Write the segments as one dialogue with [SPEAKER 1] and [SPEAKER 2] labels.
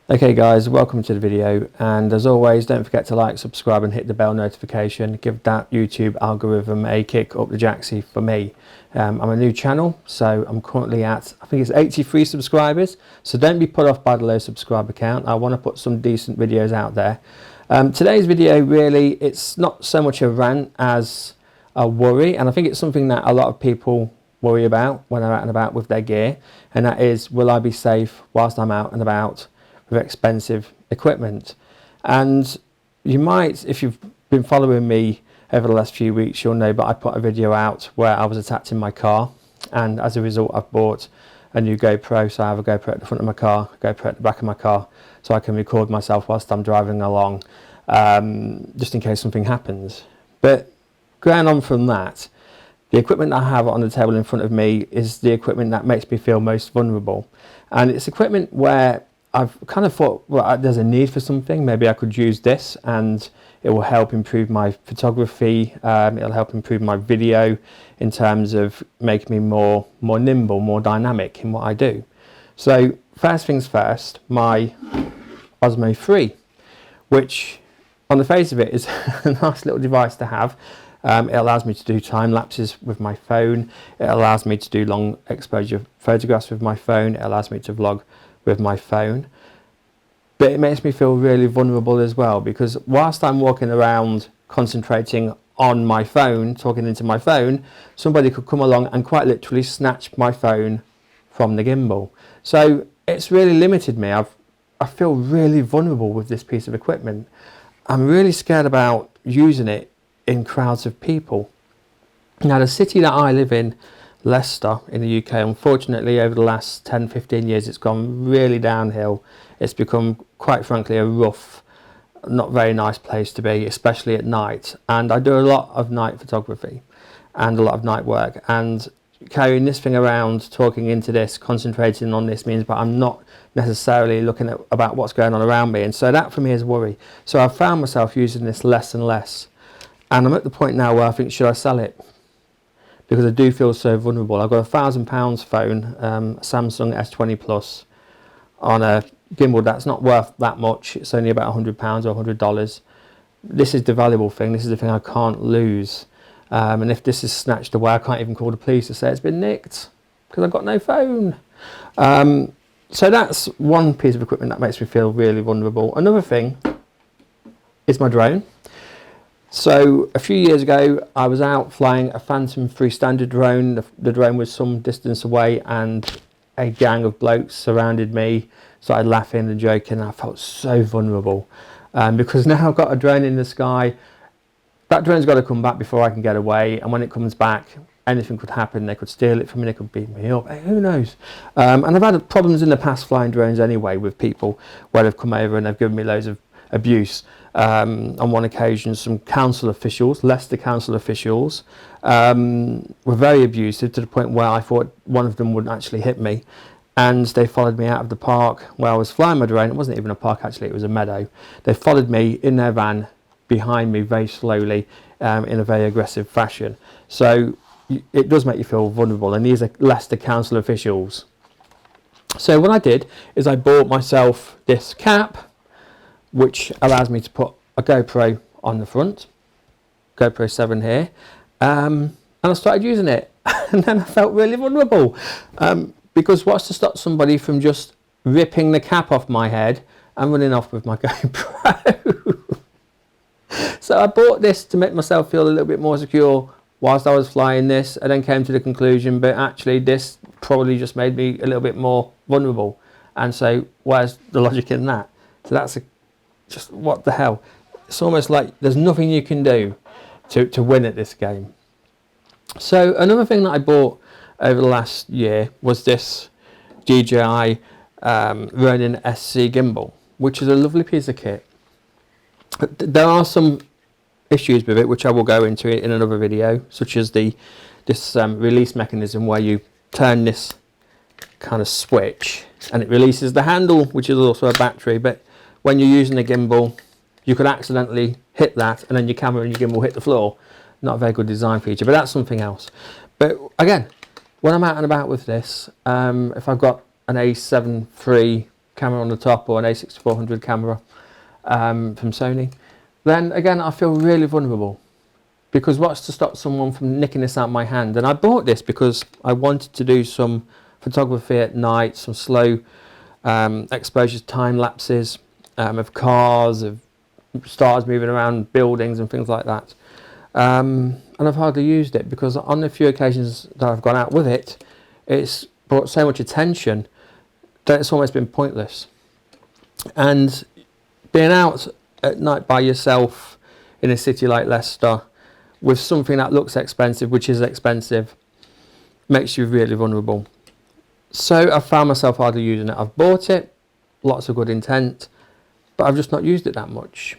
[SPEAKER 1] Okay guys, welcome to the video, and as always don't forget to like, subscribe and hit the bell notification. Give that YouTube algorithm a kick up the jacksie for me. I'm a new channel, so I'm currently at, I think it's 83 subscribers, so don't be put off by the low subscriber count. I want to put some decent videos out there. Today's video, really, it's not so much a rant as a worry, and I think it's something that a lot of people worry about when they're out and about with their gear, and that is, will I be safe whilst I'm out and about with expensive equipment? And you might, if you've been following me over the last few weeks, you'll know, but I put a video out where I was attacked in my car, and as a result I've bought a new GoPro. So I have a GoPro at the front of my car, a GoPro at the back of my car, so I can record myself whilst I'm driving along, just in case something happens. But going on from that, the equipment I have on the table in front of me is the equipment that makes me feel most vulnerable, and it's equipment where I've kind of thought, well, there's a need for something. Maybe I could use this and it will help improve my photography. It'll help improve my video in terms of making me more nimble, more dynamic in what I do. So first things first, my Osmo 3, which on the face of it is a nice little device to have. It allows me to do time lapses with my phone. It allows me to do long exposure photographs with my phone. It allows me to vlog with my phone, but it makes me feel really vulnerable as well, because whilst I'm walking around concentrating on my phone, talking into my phone, somebody could come along and quite literally snatch my phone from the gimbal. So it's really limited me. I feel really vulnerable with this piece of equipment. I'm really scared about using it in crowds of people. Now, the city that I live in, Leicester in the UK, unfortunately over the last 10-15 years it's gone really downhill. It's become, quite frankly, a rough, not very nice place to be, especially at night. And I do a lot of night photography and a lot of night work, and carrying this thing around, talking into this, concentrating on this means that I'm not necessarily looking at about what's going on around me, and so that for me is worry. So I've found myself using this less and less, and I'm at the point now where I think, should I sell it? Because I do feel so vulnerable. I've got a £1,000 phone, Samsung S20 Plus, on a gimbal that's not worth that much. It's only about £100 or $100. This is the valuable thing. This is the thing I can't lose. And if this is snatched away, I can't even call the police to say it's been nicked, because I've got no phone. So that's one piece of equipment that makes me feel really vulnerable. Another thing is my drone. So a few years ago I was out flying a Phantom 3 standard drone. The drone was some distance away and a gang of blokes surrounded me, started laughing and joking, and I felt so vulnerable, because now I've got a drone in the sky. That drone's got to come back before I can get away, and when it comes back anything could happen. They could steal it from me, they could beat me up, who knows. And I've had problems in the past flying drones anyway with people where they've come over and they've given me loads of abuse. On one occasion, some council officials, Leicester council officials, were very abusive, to the point where I thought one of them would actually hit me, and they followed me out of the park where I was flying my drone. It wasn't even a park actually, it was a meadow. They followed me in their van behind me very slowly, in a very aggressive fashion. So it does make you feel vulnerable, and these are Leicester council officials. So what I did is I bought myself this cap, which allows me to put a GoPro on the front, GoPro 7 here, and I started using it, and then I felt really vulnerable, because what's to stop somebody from just ripping the cap off my head and running off with my GoPro? So I bought this to make myself feel a little bit more secure whilst I was flying this, and then came to the conclusion, but actually this probably just made me a little bit more vulnerable, and so where's the logic in that? So that's just what the hell. It's almost like there's nothing you can do to win at this game. So another thing that I bought over the last year was this DJI Ronin SC gimbal, which is a lovely piece of kit. There are some issues with it which I will go into in another video, such as this release mechanism where you turn this kind of switch and it releases the handle, which is also a battery. But when you're using a gimbal, you could accidentally hit that and then your camera and your gimbal hit the floor. Not a very good design feature, but that's something else. But again, when I'm out and about with this, if I've got an A7 III camera on the top or an A6400 camera from Sony, then again I feel really vulnerable, because what's to stop someone from nicking this out of my hand? And I bought this because I wanted to do some photography at night, some slow exposures, time lapses of cars, of stars moving around buildings and things like that. And I've hardly used it, because on the few occasions that I've gone out with it, it's brought so much attention that it's almost been pointless. And being out at night by yourself in a city like Leicester with something that looks expensive, which is expensive, makes you really vulnerable. So I found myself hardly using it. I've bought it, lots of good intent, but I've just not used it that much.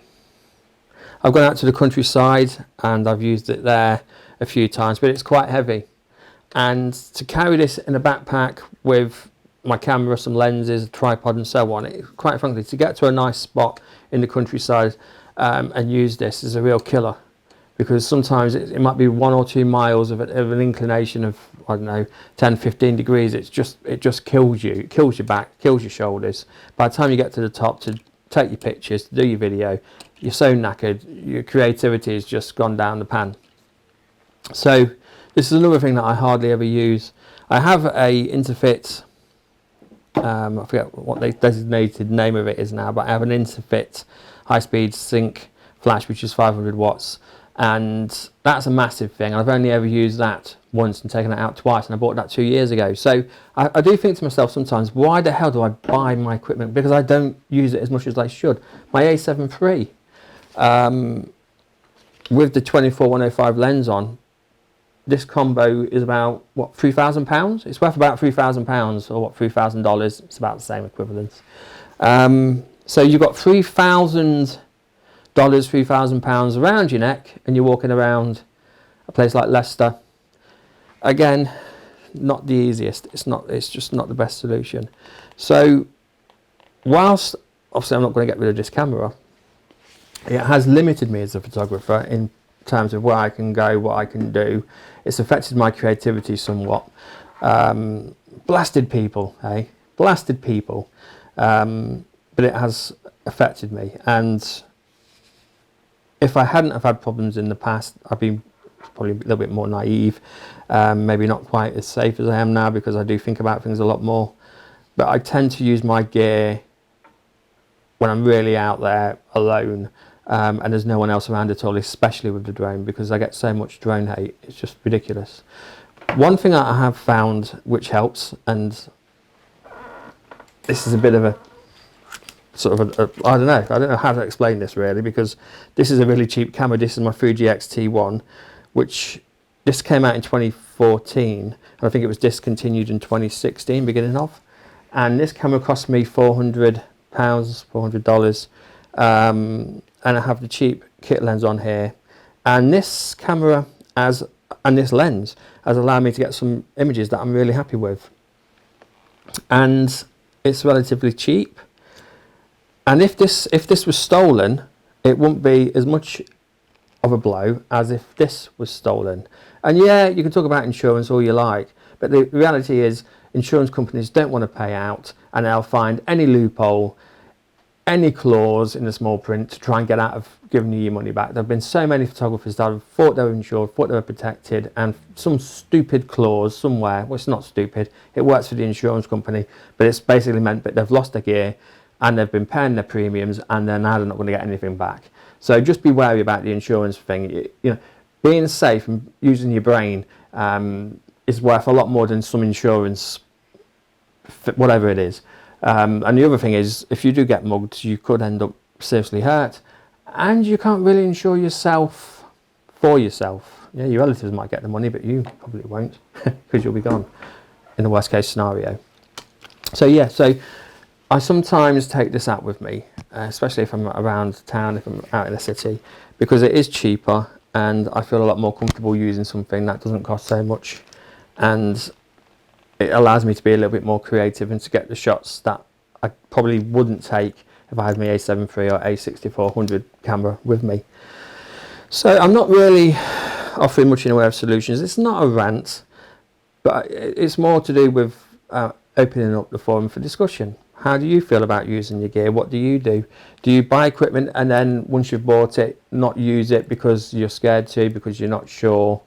[SPEAKER 1] I've gone out to the countryside and I've used it there a few times, but it's quite heavy. And to carry this in a backpack with my camera, some lenses, a tripod and so on, quite frankly, to get to a nice spot in the countryside and use this is a real killer. Because sometimes it might be 1 or 2 miles of an inclination of, I don't know, 10, 15 degrees. It just kills you. It kills your back, kills your shoulders. By the time you get to the top to take your pictures, to do your video, you're so knackered. Your creativity has just gone down the pan. So this is another thing that I hardly ever use. I have a Interfit, I forget what the designated name of it is now, but I have an Interfit high-speed sync flash, which is 500 watts. And that's a massive thing. I've only ever used that once and taken it out twice, and I bought that 2 years ago. So I do think to myself sometimes, why the hell do I buy my equipment? Because I don't use it as much as I should. My A7 III, with the 24-105 lens on, this combo is about, what, £3,000? It's worth about £3,000, or what, $3,000. It's about the same equivalence. So you've got $3,000, £3,000 around your neck, and you're walking around a place like Leicester. Again, not the easiest. It's just not the best solution. So whilst obviously I'm not going to get rid of this camera, it has limited me as a photographer in terms of where I can go, what I can do. It's affected my creativity somewhat. Blasted people, eh? Blasted people. But it has affected me. And if I hadn't have had problems in the past, I'd be probably a little bit more naive, maybe not quite as safe as I am now, because I do think about things a lot more. But I tend to use my gear when I'm really out there alone, and there's no one else around at all, especially with the drone, because I get so much drone hate. It's just ridiculous. One thing that I have found which helps, and this is a bit of a sort of I don't know how to explain this really, because this is a really cheap camera. This is my Fuji X-T1, which this came out in 2014, and I think it was discontinued in 2016 beginning of, and this camera cost me £400, and I have the cheap kit lens on here, and this camera and this lens has allowed me to get some images that I'm really happy with, and it's relatively cheap. And if this was stolen, it wouldn't be as much of a blow as if this was stolen. And yeah, you can talk about insurance all you like, but the reality is insurance companies don't want to pay out, and they'll find any loophole, any clause in the small print to try and get out of giving you your money back. There have been so many photographers that have thought they were insured, thought they were protected, and some stupid clause somewhere, well, it's not stupid, it works for the insurance company, but it's basically meant that they've lost their gear, and they've been paying their premiums, and then now they're not going to get anything back. So just be wary about the insurance thing. You know, being safe and using your brain is worth a lot more than some insurance, whatever it is. And the other thing is, if you do get mugged, you could end up seriously hurt, and you can't really insure yourself for yourself. Yeah, your relatives might get the money, but you probably won't, because you'll be gone in the worst case scenario. So yeah, so I sometimes take this out with me, especially if I'm around town, if I'm out in the city, because it is cheaper and I feel a lot more comfortable using something that doesn't cost so much, and it allows me to be a little bit more creative and to get the shots that I probably wouldn't take if I had my A7 III or A6400 camera with me. So I'm not really offering much in the way of solutions. It's not a rant, but it's more to do with opening up the forum for discussion. How do you feel about using your gear? What do you do? Do you buy equipment and then once you've bought it, not use it because you're scared to, because you're not sure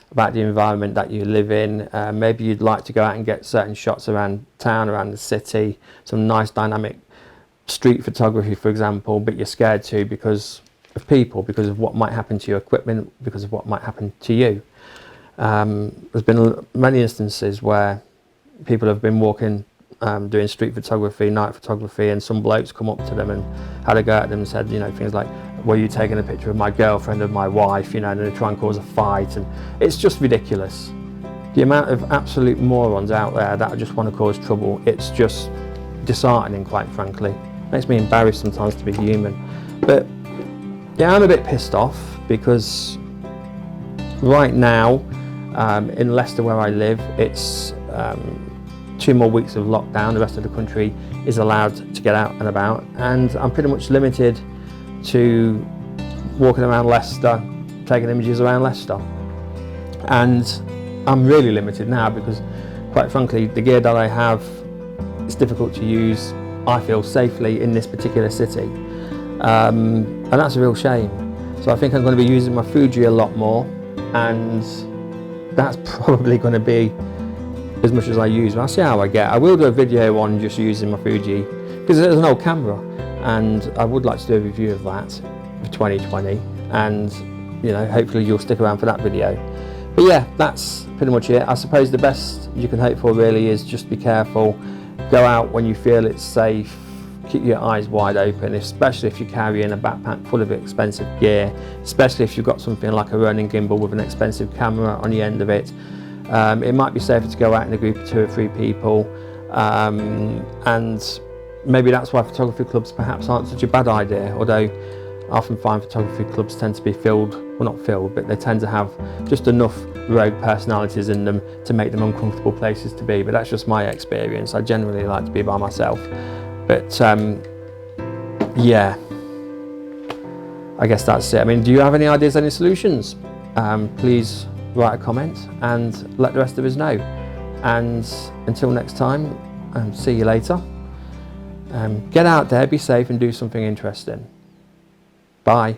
[SPEAKER 1] about the environment that you live in? Maybe you'd like to go out and get certain shots around town, around the city, some nice dynamic street photography, for example, but you're scared to because of people, because of what might happen to your equipment, because of what might happen to you. There's been many instances where people have been walking, doing street photography, night photography, and some blokes come up to them and had a go at them and said, you know, things like, were you taking a picture of my girlfriend, of my wife, you know, and they try and cause a fight, and it's just ridiculous. The amount of absolute morons out there that just want to cause trouble, it's just disheartening, quite frankly. Makes me embarrassed sometimes to be human. But yeah, I'm a bit pissed off because right now in Leicester where I live, it's 2 more weeks of lockdown. The rest of the country is allowed to get out and about, and I'm pretty much limited to walking around Leicester, taking images around Leicester. And I'm really limited now because, quite frankly, the gear that I have is difficult to use, I feel, safely in this particular city. And that's a real shame. So I think I'm going to be using my Fuji a lot more, and that's probably going to be as much as I use. I'll see how I get. I will do a video on just using my Fuji because it's an old camera, and I would like to do a review of that for 2020, and you know, hopefully you'll stick around for that video. But yeah, that's pretty much it. I suppose the best you can hope for really is just be careful, go out when you feel it's safe, keep your eyes wide open, especially if you're carrying a backpack full of expensive gear, especially if you've got something like a Ronin gimbal with an expensive camera on the end of it. It might be safer to go out in a group of 2 or 3 people, and maybe that's why photography clubs perhaps aren't such a bad idea, although I often find photography clubs tend to be filled, well not filled, but they tend to have just enough rogue personalities in them to make them uncomfortable places to be. But that's just my experience. I generally like to be by myself. But yeah, I guess that's it. I mean, do you have any ideas, any solutions? Please write a comment and let the rest of us know. And until next time, see you later. Get out there, be safe, and do something interesting. Bye.